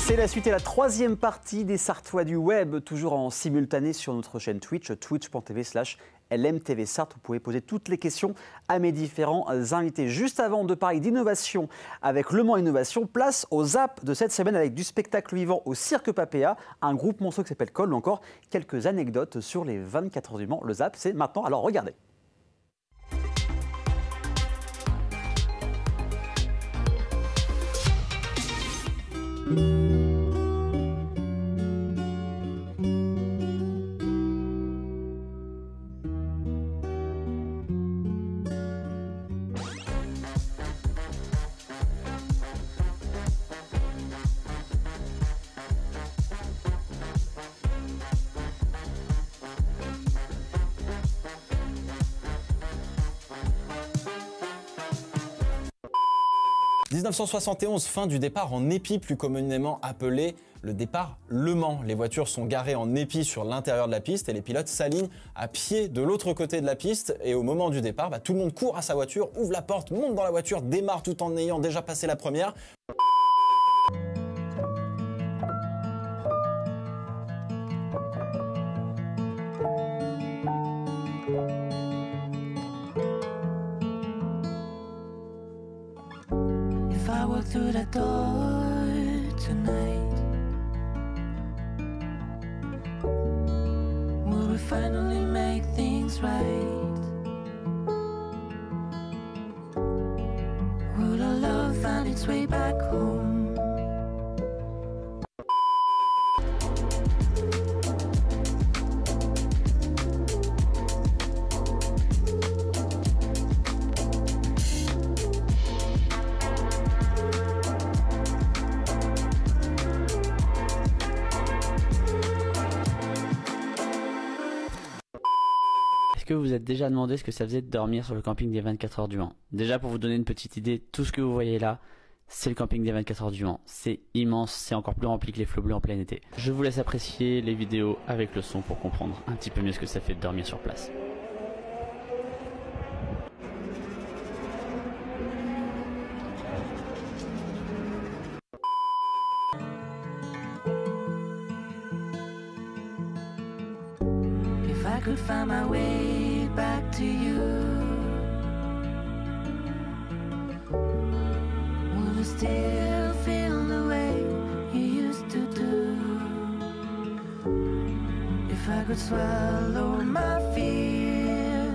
C'est la suite et la troisième partie des Sartois du web, toujours en simultané sur notre chaîne Twitch, twitch.tv/LMTV Sarthe. Vous pouvez poser toutes les questions à mes différents invités. Juste avant de parler d'innovation avec Le Mans Innovation, place au Zap de cette semaine avec du spectacle vivant au Cirque Papéa, un groupe monstrueux qui s'appelle Col, ou encore quelques anecdotes sur les 24 heures du Mans. Le Zap, c'est maintenant, alors regardez. « 1971, fin du départ en épi, plus communément appelé le départ Le Mans. Les voitures sont garées en épi sur l'intérieur de la piste et les pilotes s'alignent à pied de l'autre côté de la piste. Et au moment du départ, tout le monde court à sa voiture, ouvre la porte, monte dans la voiture, démarre tout en ayant déjà passé la première. If I walk through that door tonight, will we finally make things right? Will our love find its way back home? Est-ce que vous vous êtes déjà demandé ce que ça faisait de dormir sur le camping des 24 heures du Mans? Déjà, pour vous donner une petite idée, tout ce que vous voyez là, c'est le camping des 24 heures du Mans. C'est immense, c'est encore plus rempli que les flots bleus en plein été. Je vous laisse apprécier les vidéos avec le son pour comprendre un petit peu mieux ce que ça fait de dormir sur place. If I could find my way back to you, would I still feel the way you used to do? If I could swallow my fears,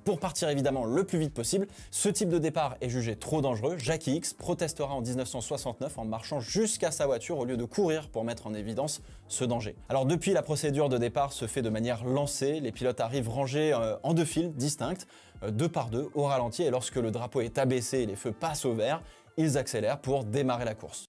Pour partir évidemment le plus vite possible, ce type de départ est jugé trop dangereux. Jackie X protestera en 1969 en marchant jusqu'à sa voiture au lieu de courir pour mettre en évidence ce danger. Alors depuis, la procédure de départ se fait de manière lancée. Les pilotes arrivent rangés en deux files distinctes, deux par deux, au ralenti, et lorsque le drapeau est abaissé et les feux passent au vert, ils accélèrent pour démarrer la course.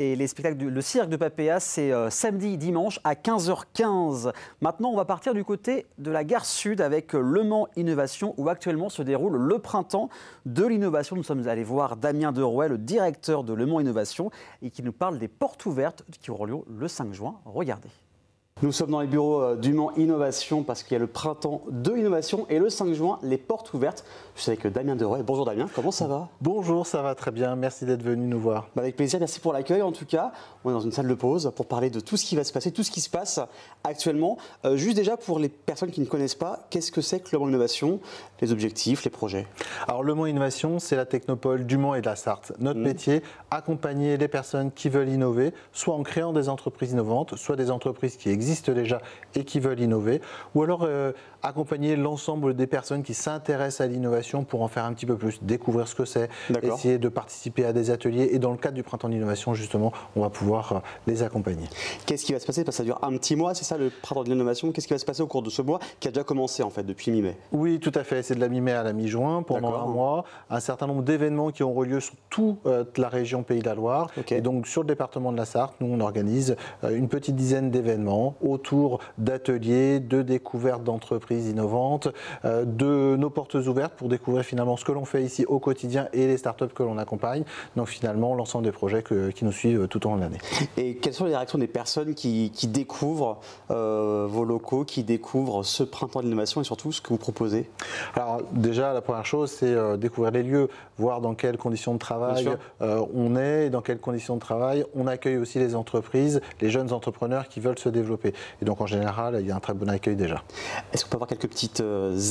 Et les spectacles le cirque de Papéa, c'est samedi, dimanche à 15h15. Maintenant, on va partir du côté de la gare sud avec Le Mans Innovation, où actuellement se déroule le printemps de l'innovation. Nous sommes allés voir Damien Derouet, le directeur de Le Mans Innovation, et qui nous parle des portes ouvertes qui auront lieu le 5 juin. Regardez. Nous sommes dans les bureaux du Mans Innovation parce qu'il y a le printemps de l'innovation et le 5 juin, les portes ouvertes. Je suis avec Damien Deroy. Bonjour Damien, comment ça va? Bonjour, ça va très bien, merci d'être venu nous voir. Avec plaisir, merci pour l'accueil en tout cas. On est dans une salle de pause pour parler de tout ce qui va se passer, tout ce qui se passe actuellement. Juste déjà pour les personnes qui ne connaissent pas, qu'est-ce que c'est que le Mans Innovation, les objectifs, les projets? Alors le Mans Innovation, c'est la technopole du Mans et de la Sarthe. Notre métier, accompagner les personnes qui veulent innover, soit en créant des entreprises innovantes, soit des entreprises qui existent déjà et qui veulent innover, ou alors accompagner l'ensemble des personnes qui s'intéressent à l'innovation pour en faire un petit peu plus, découvrir ce que c'est, essayer de participer à des ateliers et dans le cadre du printemps d'innovation justement, on va pouvoir les accompagner. Qu'est-ce qui va se passer? Parce que ça dure un petit mois, c'est ça le printemps de l'innovation. Qu'est-ce qui va se passer au cours de ce mois qui a déjà commencé en fait depuis mi-mai? Oui, tout à fait, c'est de la mi-mai à la mi-juin pendant un mois, un certain nombre d'événements qui auront lieu sur toute la région Pays de la Loire et donc sur le département de la Sarthe, nous on organise une petite dizaine d'événements autour d'ateliers, de découvertes d'entreprises innovantes, de nos portes ouvertes pour découvrir finalement ce que l'on fait ici au quotidien et les startups que l'on accompagne. Donc finalement l'ensemble des projets qui nous suivent tout au long de l'année. Et quelles sont les réactions des personnes qui découvrent vos locaux, qui découvrent ce printemps d'innovation et surtout ce que vous proposez? Alors déjà la première chose c'est découvrir les lieux, voir dans quelles conditions de travail on est, et dans quelles conditions de travail on accueille aussi les entreprises, les jeunes entrepreneurs qui veulent se développer. Et donc en général, il y a un très bon accueil déjà. Est-ce qu'on peut avoir quelques petits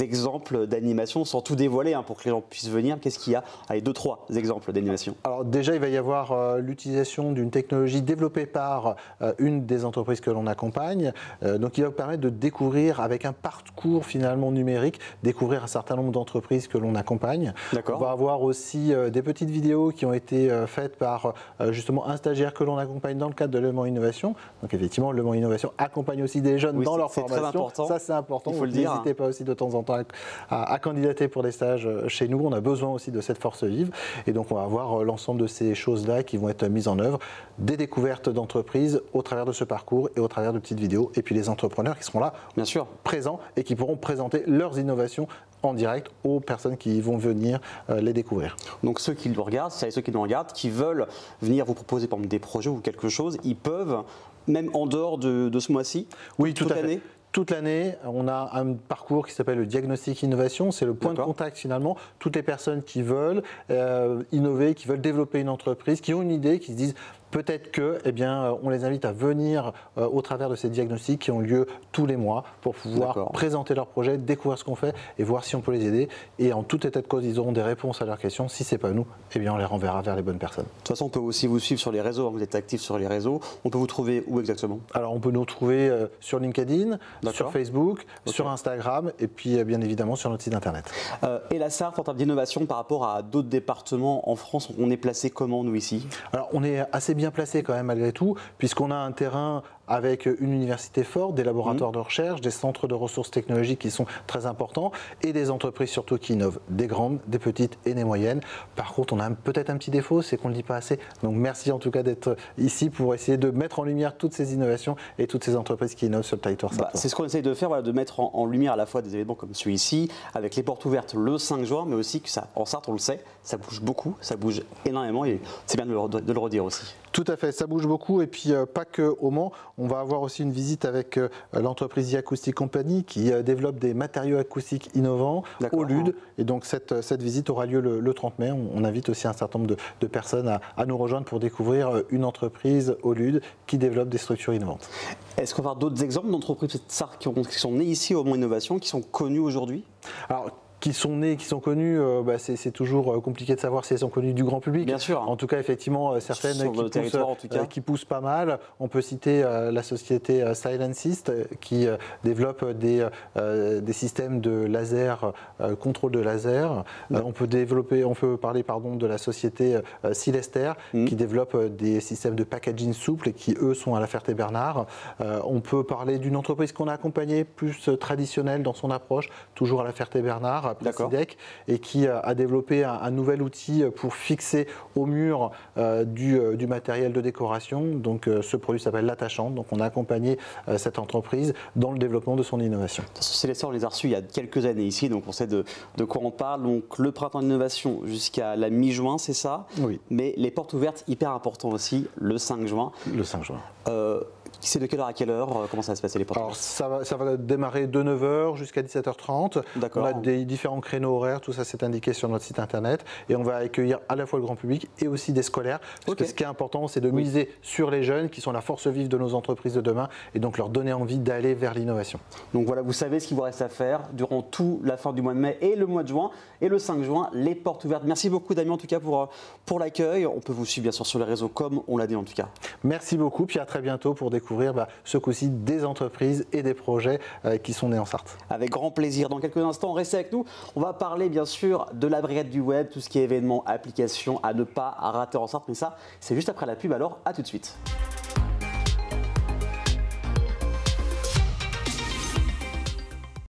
exemples d'animation sans tout dévoiler pour que les gens puissent venir? Qu'est-ce qu'il y a? Allez, 2-3 exemples d'animation. Alors déjà, il va y avoir l'utilisation d'une technologie développée par une des entreprises que l'on accompagne. Donc il va vous permettre de découvrir avec un parcours finalement numérique, découvrir un certain nombre d'entreprises que l'on accompagne. On va avoir aussi des petites vidéos qui ont été faites par justement un stagiaire que l'on accompagne dans le cadre de Le Mans Innovation. Donc effectivement, Le Mans Innovation accompagne aussi des jeunes dans leur formation. Ça c'est important, il faut le dire. N'hésitez pas aussi de temps en temps à candidater pour des stages chez nous, on a besoin aussi de cette force vive et donc on va avoir l'ensemble de ces choses-là qui vont être mises en œuvre, des découvertes d'entreprises au travers de ce parcours et au travers de petites vidéos et puis les entrepreneurs qui seront là, bien sûr, présents et qui pourront présenter leurs innovations en direct aux personnes qui vont venir les découvrir. Donc ceux qui le regardent, c'est ceux qui nous regardent, qui veulent venir vous proposer par exemple des projets ou quelque chose, ils peuvent, même en dehors de ce mois-ci, toute l'année? Toute l'année, on a un parcours qui s'appelle le diagnostic innovation. C'est le point de contact finalement. Toutes les personnes qui veulent innover, qui veulent développer une entreprise, qui ont une idée, qui se disent peut-être que, eh bien, on les invite à venir au travers de ces diagnostics qui ont lieu tous les mois pour pouvoir présenter leur projet, découvrir ce qu'on fait et voir si on peut les aider. Et en tout état de cause, ils auront des réponses à leurs questions. Si ce n'est pas nous, eh bien, on les renverra vers les bonnes personnes. De toute façon, on peut aussi vous suivre sur les réseaux. Vous êtes actif sur les réseaux. On peut vous trouver où exactement? Alors, on peut nous trouver sur LinkedIn, sur Facebook, sur Instagram et puis bien évidemment sur notre site internet. Et la Sarthe, en termes d'innovation par rapport à d'autres départements en France, on est placé comment nous ici? Alors, on est assez bien placé quand même malgré tout, puisqu'on a un terrain avec une université forte, des laboratoires de recherche, des centres de ressources technologiques qui sont très importants et des entreprises surtout qui innovent, des grandes, des petites et des moyennes. Par contre, on a peut-être un petit défaut, c'est qu'on ne le dit pas assez. Donc merci en tout cas d'être ici pour essayer de mettre en lumière toutes ces innovations et toutes ces entreprises qui innovent sur le territoire sartois. C'est ce qu'on essaye de faire, de mettre en lumière à la fois des événements comme celui-ci, avec les portes ouvertes le 5 juin, mais aussi que ça, en Sarthe, on le sait, ça bouge beaucoup, ça bouge énormément et c'est bien de le redire aussi. Tout à fait, ça bouge beaucoup et puis pas que au Mans, on va avoir aussi une visite avec l'entreprise Acoustic Company qui développe des matériaux acoustiques innovants au LUD et donc cette visite aura lieu le 30 mai. On invite aussi un certain nombre de personnes à nous rejoindre pour découvrir une entreprise au LUD qui développe des structures innovantes. Est-ce qu'on va avoir d'autres exemples d'entreprises qui sont nées ici au Mans Innovation, qui sont connues aujourd'hui? Alors, qui sont nées, qui sont connues, c'est toujours compliqué de savoir si elles sont connues du grand public. Bien sûr. En tout cas, effectivement, certaines qui poussent pas mal. On peut citer la société Silencist qui développe des systèmes de laser, contrôle de laser. On peut parler de la société Silester qui développe des systèmes de packaging souple et qui, eux, sont à la Ferté-Bernard. On peut parler d'une entreprise qu'on a accompagnée plus traditionnelle dans son approche, toujours à la Ferté-Bernard, Placidec, et qui a développé un nouvel outil pour fixer au mur du matériel de décoration. Donc ce produit s'appelle l'attachant. Donc on a accompagné cette entreprise dans le développement de son innovation. Célestin, on les a reçus il y a quelques années ici, donc on sait de quoi on parle. Donc le printemps d'innovation jusqu'à la mi-juin, c'est ça? Oui. Mais les portes ouvertes, hyper important aussi, le 5 juin. Le 5 juin. C'est de quelle heure à quelle heure? Comment ça va se passer les portes Alors ça va démarrer de 9h jusqu'à 17h30. D'accord. On a des différents créneaux horaires, tout ça c'est indiqué sur notre site internet. Et on va accueillir à la fois le grand public et aussi des scolaires. Parce que ce qui est important, c'est de miser sur les jeunes qui sont la force vive de nos entreprises de demain et donc leur donner envie d'aller vers l'innovation. Donc voilà, vous savez ce qu'il vous reste à faire durant toute la fin du mois de mai et le mois de juin. Et le 5 juin, les portes ouvertes. Merci beaucoup Damien en tout cas pour l'accueil. On peut vous suivre bien sûr sur les réseaux comme on l'a dit en tout cas. Merci beaucoup, puis à très bientôt pour découvrir ce coup-ci des entreprises et des projets qui sont nés en Sarthe. Avec grand plaisir. Dans quelques instants, restez avec nous. On va parler bien sûr de la brigade du web, tout ce qui est événements, applications à ne pas rater en Sarthe. Mais ça, c'est juste après la pub, alors à tout de suite.